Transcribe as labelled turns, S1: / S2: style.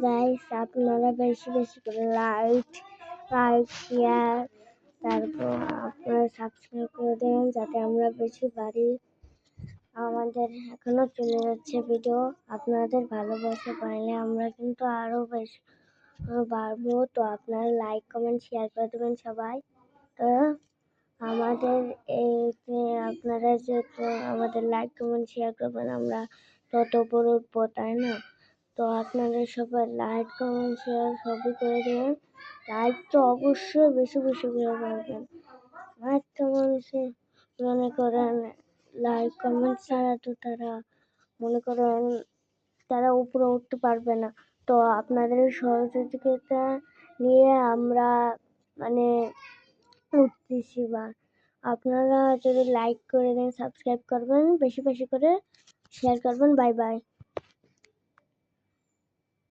S1: Guys, আপনারা বেশি বেশি করে লাইক শেয়ার, তারপর আপনারা সাবস্ক্রাইব করে দেন যাতে আমরা বেশি পারি। আমাদের এখনো চলে যাচ্ছে ভিডিও, আপনাদের ভালোবাসা পাইলে আমরা কিন্তু আরো বেশি বাড়বো। তো আপনারা লাইক কমেন্ট শেয়ার করে দেবেন সবাই। তো আমাদের এই যে আপনারা যত আমাদের লাইক কমেন্ট শেয়ার করবেন আমরা তত উপরে উঠবো, তাই না? তো আপনারা সবাই লাইক কমেন্ট শেয়ার সবই করে দেবেন। লাইক তো অবশ্যই বেশি বেশি করে করবেন। লাইক তো মানুষের মনে করেন লাইক কমেন্ট ছাড়া তো তারা মনে করেন তারা উপরে উঠতে পারবে না। তো আপনাদের সহযোগিতা নিয়ে আমরা মানে উঠতেছি। বা আপনারা যদি লাইক করে দেন, সাবস্ক্রাইব করবেন, বেশি বেশি করে শেয়ার করবেন। Bye bye.